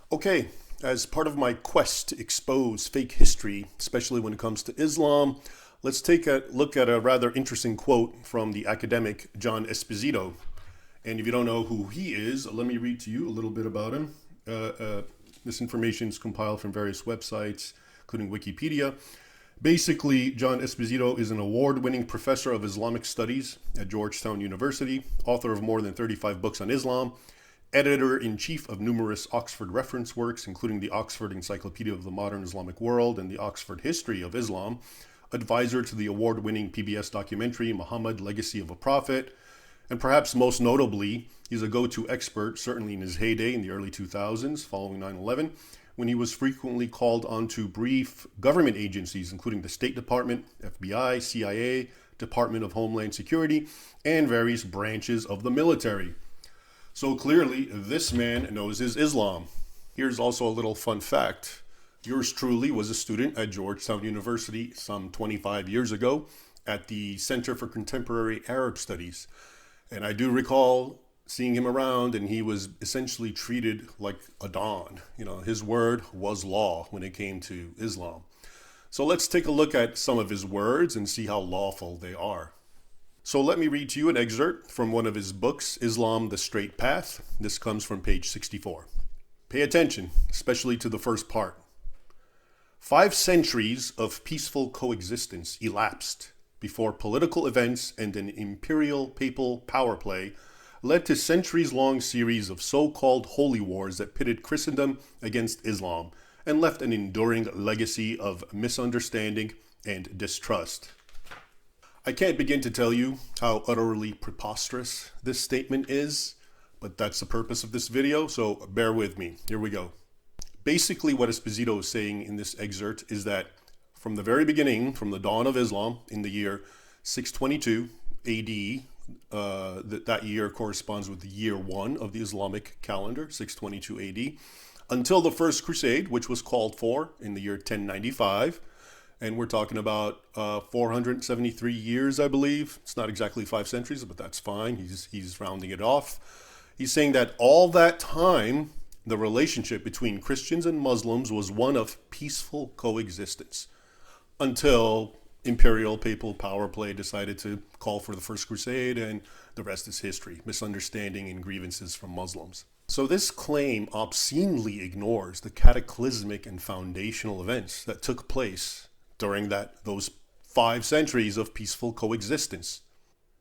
Okay, as part of my quest to expose fake history, especially when it comes to Islam, let's take a look at a rather interesting quote from the academic John Esposito. And if you don't know who he is, let me read to you a little bit about him. This information is compiled from various websites, including Wikipedia. Basically, John Esposito is an award-winning professor of Islamic studies at Georgetown University, author of more than 35 books on Islam, editor-in-chief of numerous Oxford reference works, including the Oxford Encyclopedia of the Modern Islamic World and the Oxford History of Islam, advisor to the award-winning PBS documentary Muhammad, Legacy of a Prophet, and perhaps most notably, he's a go-to expert, certainly in his heyday in the early 2000s, following 9/11, when he was frequently called on to brief government agencies, including the State Department, FBI, CIA, Department of Homeland Security, and various branches of the military. So clearly, this man knows his Islam. Here's also a little fun fact. Yours truly was a student at Georgetown University some 25 years ago at the Center for Contemporary Arab Studies. And I do recall seeing him around, and he was essentially treated like a don. You know, his word was law when it came to Islam. So let's take a look at some of his words and see how lawful they are. So let me read to you an excerpt from one of his books, Islam, the Straight Path. This comes from page 64. Pay attention, especially to the first part. 5 centuries of peaceful coexistence elapsed before political events and an imperial papal power play led to centuries-long series of so-called holy wars that pitted Christendom against Islam and left an enduring legacy of misunderstanding and distrust. I can't begin to tell you how utterly preposterous this statement is, but that's the purpose of this video, so bear with me. Here we go. Basically, what Esposito is saying in this excerpt is that from the very beginning, from the dawn of Islam in the year 622 AD, that year corresponds with the year 1 of the Islamic calendar, 622 AD, until the First Crusade, which was called for in the year 1095. And we're talking about 473 years, I believe. It's not exactly 5 centuries, but that's fine. He's rounding it off. He's saying that all that time, the relationship between Christians and Muslims was one of peaceful coexistence until imperial papal power play decided to call for the First Crusade, and the rest is history, misunderstanding and grievances from Muslims. So this claim obscenely ignores the cataclysmic and foundational events that took place during those 5 centuries of peaceful coexistence.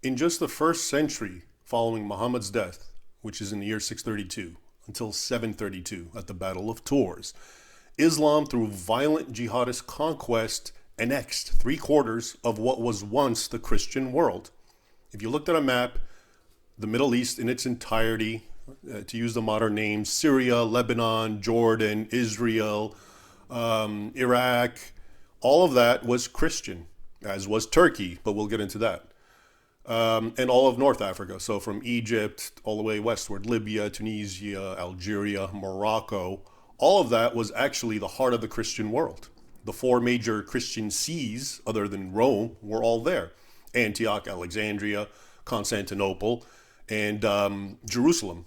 In just the first century following Muhammad's death, which is in the year 632, until 732 at the Battle of Tours, Islam, through violent jihadist conquest, annexed 3/4 of what was once the Christian world. If you looked at a map, the Middle East in its entirety, to use the modern names, Syria, Lebanon, Jordan, Israel, Iraq, all of that was Christian, as was Turkey, but we'll get into that. And all of North Africa, so from Egypt all the way westward, Libya, Tunisia, Algeria, Morocco, all of that was actually the heart of the Christian world. The 4 major Christian sees, other than Rome, were all there. Antioch, Alexandria, Constantinople, and Jerusalem.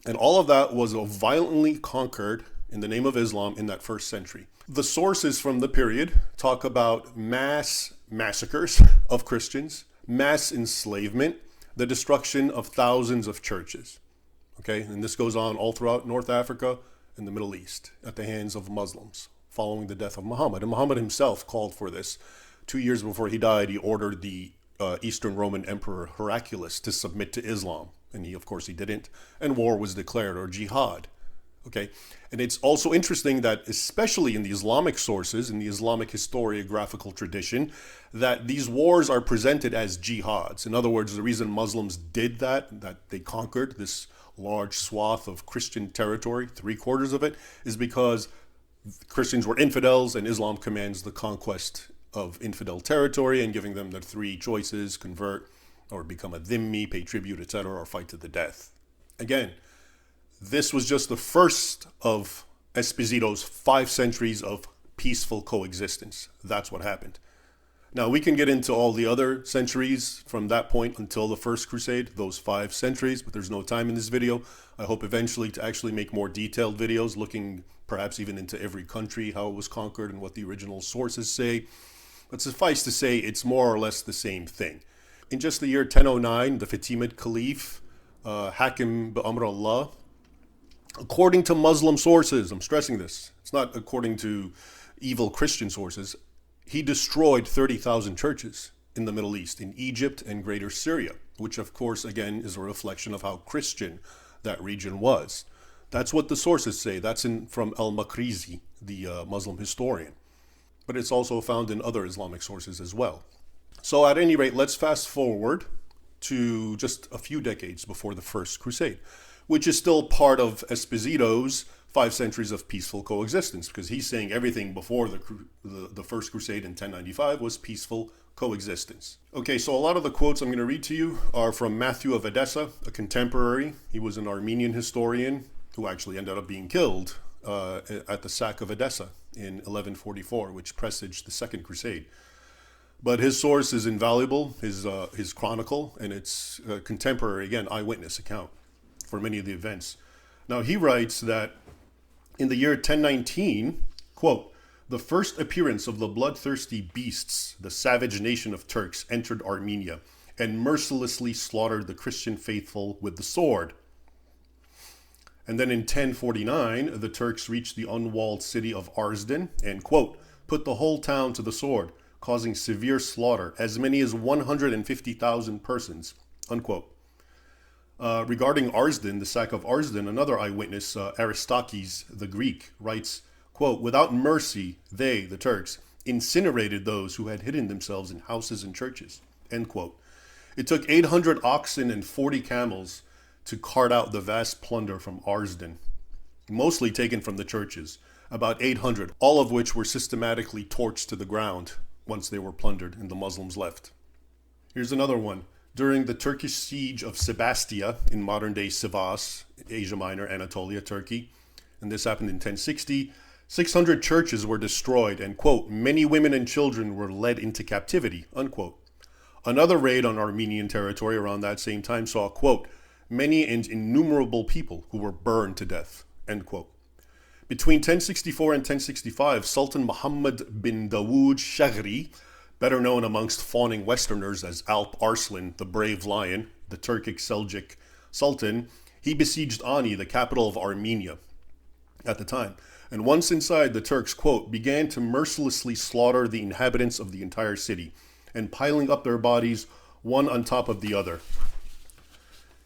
And all of that was violently conquered in the name of Islam in that first century. The sources from the period talk about mass massacres of Christians, mass enslavement, the destruction of thousands of churches. Okay, and this goes on all throughout North Africa and the Middle East at the hands of Muslims following the death of Muhammad. And Muhammad himself called for this. 2 years before he died, he ordered the Eastern Roman Emperor Heraclius to submit to Islam. And he didn't. And war was declared, or jihad. Okay, and it's also interesting that, especially in the Islamic sources, in the Islamic historiographical tradition, that these wars are presented as jihads. In other words, the reason Muslims did that they conquered this large swath of Christian territory, 3/4 of it, is because Christians were infidels, and Islam commands the conquest of infidel territory and giving them the 3 choices: convert, or become a Themi, pay tribute, etc., or fight to the death. Again, this was just the first of Esposito's 5 centuries of peaceful coexistence. That's what happened. Now, we can get into all the other centuries from that point until the First Crusade, those 5 centuries, but there's no time in this video. I hope eventually to actually make more detailed videos looking perhaps even into every country, how it was conquered and what the original sources say. But suffice to say, it's more or less the same thing. In just the year 1009, the Fatimid Caliph, Hakim B'Amr Allah, according to Muslim sources, I'm stressing this, it's not according to evil Christian sources, he destroyed 30,000 churches in the Middle East, in Egypt and Greater Syria, which of course, again, is a reflection of how Christian that region was. That's what the sources say. That's from al-Makrizi, the Muslim historian. But it's also found in other Islamic sources as well. So at any rate, let's fast forward to just a few decades before the First Crusade, which is still part of Esposito's 5 centuries of peaceful coexistence, because he's saying everything before the First Crusade in 1095 was peaceful coexistence. Okay, so a lot of the quotes I'm going to read to you are from Matthew of Edessa, a contemporary. He was an Armenian historian who actually ended up being killed at the sack of Edessa in 1144, which presaged the Second Crusade. But his source is invaluable, his chronicle, and it's a contemporary, again, eyewitness account for many of the events. Now, he writes that in the year 1019, quote, "The first appearance of the bloodthirsty beasts, the savage nation of Turks, entered Armenia and mercilessly slaughtered the Christian faithful with the sword." And then in 1049, the Turks reached the unwalled city of Arsdan and, quote, "put the whole town to the sword, causing severe slaughter, as many as 150,000 persons," unquote. Regarding Arsdan, the sack of Arsdan, another eyewitness, Aristakes the Greek, writes, quote, "Without mercy, they, the Turks, incinerated those who had hidden themselves in houses and churches," end quote. It took 800 oxen and 40 camels to cart out the vast plunder from Arsdan, mostly taken from the churches, about 800, all of which were systematically torched to the ground once they were plundered and the Muslims left. Here's another one. During the Turkish siege of Sebastia in modern-day Sivas, Asia Minor, Anatolia, Turkey, and this happened in 1060, 600 churches were destroyed and, quote, "many women and children were led into captivity," unquote. Another raid on Armenian territory around that same time saw, quote, "many and innumerable people who were burned to death," end quote. Between 1064 and 1065, Sultan Muhammad bin Dawood Shaghri, better known amongst fawning Westerners as Alp Arslan, the brave lion, the Turkic Seljuk Sultan, he besieged Ani, the capital of Armenia at the time. And once inside, the Turks, quote, "began to mercilessly slaughter the inhabitants of the entire city, and piling up their bodies one on top of the other.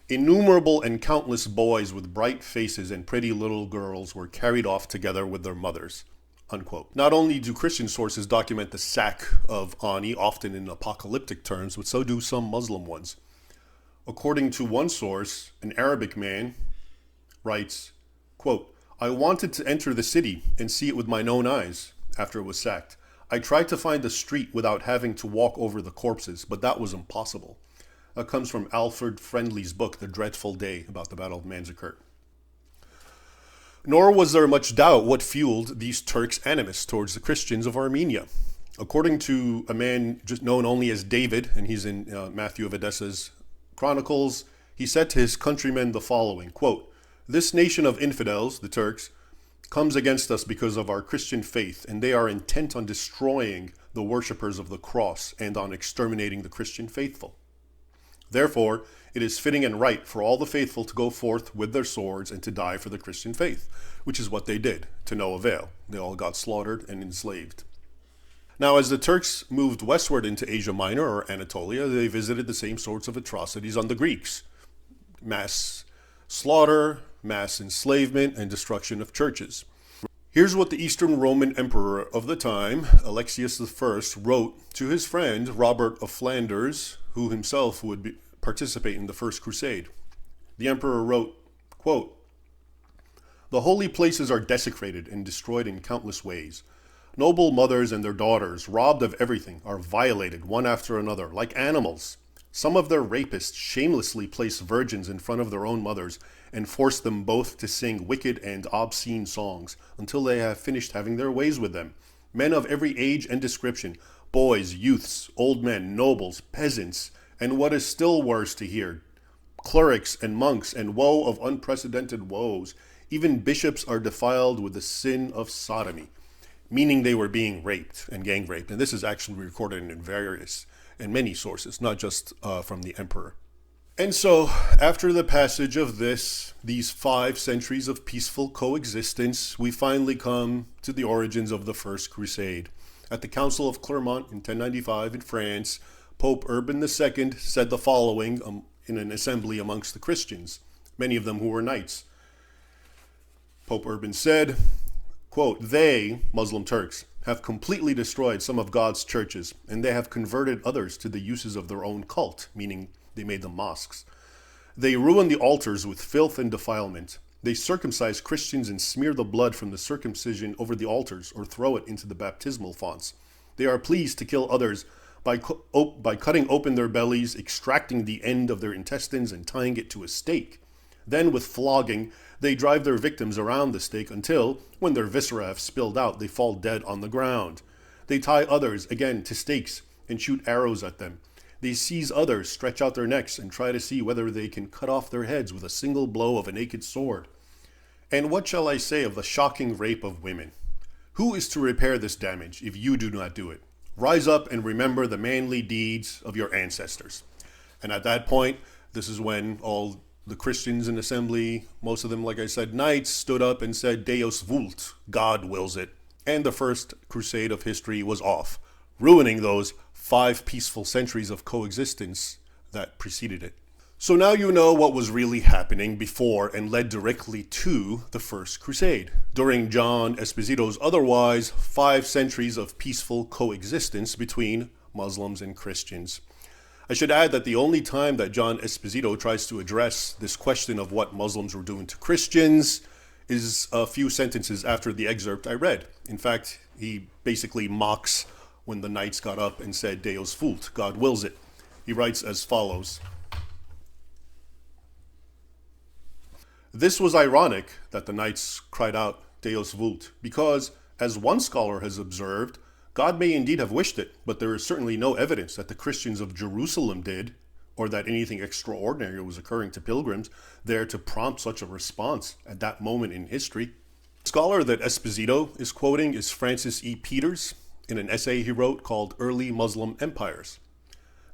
Innumerable and countless boys with bright faces and pretty little girls were carried off together with their mothers," unquote. Not only do Christian sources document the sack of Ani, often in apocalyptic terms, but so do some Muslim ones. According to one source, an Arabic man writes, quote, "I wanted to enter the city and see it with my own eyes after it was sacked. I tried to find the street without having to walk over the corpses, but that was impossible." That comes from Alfred Friendly's book, The Dreadful Day, about the Battle of Manzikert. Nor was there much doubt what fueled these Turks' animus towards the Christians of Armenia. According to a man just known only as David, and he's in Matthew of Edessa's Chronicles, he said to his countrymen the following, quote, "This nation of infidels, the Turks, comes against us because of our Christian faith, and they are intent on destroying the worshippers of the cross and on exterminating the Christian faithful. Therefore, it is fitting and right for all the faithful to go forth with their swords and to die for the Christian faith," which is what they did, to no avail. They all got slaughtered and enslaved. Now, as the Turks moved westward into Asia Minor or Anatolia, they visited the same sorts of atrocities on the Greeks. Mass slaughter, mass enslavement, and destruction of churches. Here's what the Eastern Roman Emperor of the time, Alexius I, wrote to his friend Robert of Flanders, who himself would participate in the First Crusade. The emperor wrote, quote, "The holy places are desecrated and destroyed in countless ways. Noble mothers and their daughters, robbed of everything, are violated one after another, like animals. Some of their rapists shamelessly place virgins in front of their own mothers and force them both to sing wicked and obscene songs until they have finished having their ways with them. Men of every age and description boys, youths, old men, nobles, peasants, and what is still worse to hear, clerics and monks, and woe of unprecedented woes. Even bishops are defiled with the sin of sodomy, meaning they were being raped and gang raped. And this is actually recorded in many sources, not just from the emperor. And so, after the passage of these 5 centuries of peaceful coexistence, we finally come to the origins of the First Crusade. At the Council of Clermont in 1095 in France, Pope Urban II said the following in an assembly amongst the Christians, many of them who were knights. Pope Urban said, quote, "They, Muslim Turks, have completely destroyed some of God's churches, and they have converted others to the uses of their own cult," meaning they made them mosques. "They ruin the altars with filth and defilement. They circumcise Christians and smear the blood from the circumcision over the altars or throw it into the baptismal fonts. They are pleased to kill others by cutting open their bellies, extracting the end of their intestines and tying it to a stake. Then with flogging, they drive their victims around the stake until, when their viscera have spilled out, they fall dead on the ground. They tie others, again, to stakes and shoot arrows at them. They seize others, stretch out their necks, and try to see whether they can cut off their heads with a single blow of a naked sword. And what shall I say of the shocking rape of women? Who is to repair this damage if you do not do it? Rise up and remember the manly deeds of your ancestors." And at that point, this is when all the Christians in assembly, most of them, like I said, knights, stood up and said, "Deus vult," God wills it. And the first crusade of history was off, ruining those 5 peaceful centuries of coexistence that preceded it. So now you know what was really happening before and led directly to the First Crusade. During John Esposito's otherwise 5 centuries of peaceful coexistence between Muslims and Christians. I should add that the only time that John Esposito tries to address this question of what Muslims were doing to Christians is a few sentences after the excerpt I read. In fact, he basically mocks when the knights got up and said, "Deus vult," God wills it. He writes as follows. "This was ironic that the knights cried out, 'Deus vult,' because, as one scholar has observed, God may indeed have wished it, but there is certainly no evidence that the Christians of Jerusalem did, or that anything extraordinary was occurring to pilgrims there to prompt such a response at that moment in history." The scholar that Esposito is quoting is Francis E. Peters in an essay he wrote called "Early Muslim Empires."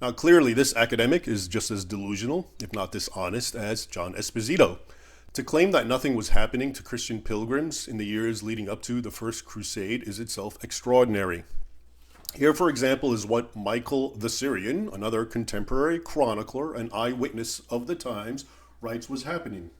Now, clearly, this academic is just as delusional, if not dishonest, as John Esposito. To claim that nothing was happening to Christian pilgrims in the years leading up to the First Crusade is itself extraordinary. Here, for example, is what Michael the Syrian, another contemporary chronicler and eyewitness of the times, writes was happening.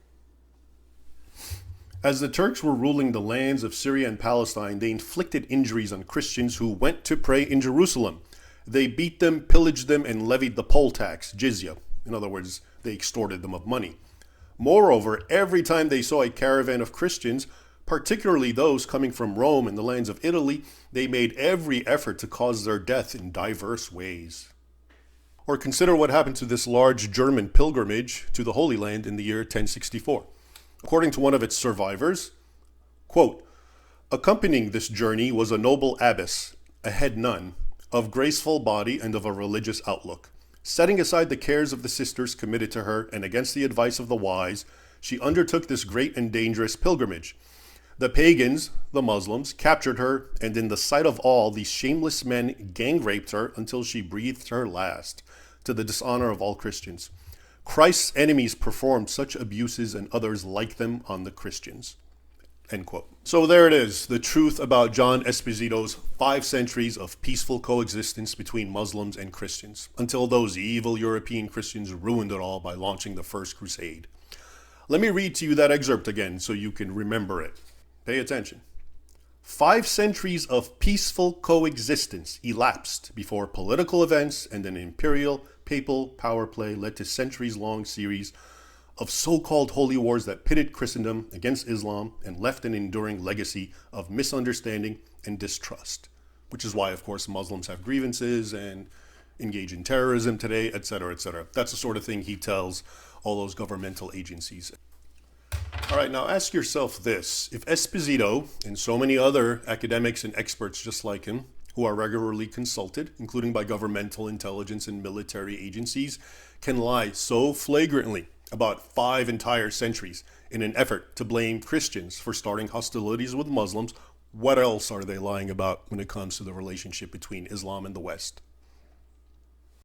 As the Turks were ruling the lands of Syria and Palestine, they inflicted injuries on Christians who went to pray in Jerusalem. They beat them, pillaged them, and levied the poll tax, jizya. In other words, they extorted them of money. Moreover, every time they saw a caravan of Christians, particularly those coming from Rome and the lands of Italy, they made every effort to cause their death in diverse ways. Or consider what happened to this large German pilgrimage to the Holy Land in the year 1064. According to one of its survivors, quote, "Accompanying this journey was a noble abbess, a head nun, of graceful body and of a religious outlook. Setting aside the cares of the sisters committed to her, and against the advice of the wise, she undertook this great and dangerous pilgrimage. The pagans, the Muslims, captured her, and in the sight of all, these shameless men gang raped her until she breathed her last, to the dishonor of all Christians. Christ's enemies performed such abuses and others like them on the Christians." End quote. So there it is, the truth about John Esposito's 5 centuries of peaceful coexistence between Muslims and Christians, until those evil European Christians ruined it all by launching the First Crusade. Let me read to you that excerpt again so you can remember it. Pay attention. 5 centuries of peaceful coexistence elapsed before political events and an imperial papal power play led to centuries-long series of so-called holy wars that pitted Christendom against Islam and left an enduring legacy of misunderstanding and distrust, which is why, of course, Muslims have grievances and engage in terrorism today, etc., etc. That's the sort of thing he tells all those governmental agencies. All right, now ask yourself this. If Esposito and so many other academics and experts just like him who are regularly consulted, including by governmental intelligence and military agencies, can lie so flagrantly about 5 entire centuries in an effort to blame Christians for starting hostilities with Muslims, what else are they lying about when it comes to the relationship between Islam and the West?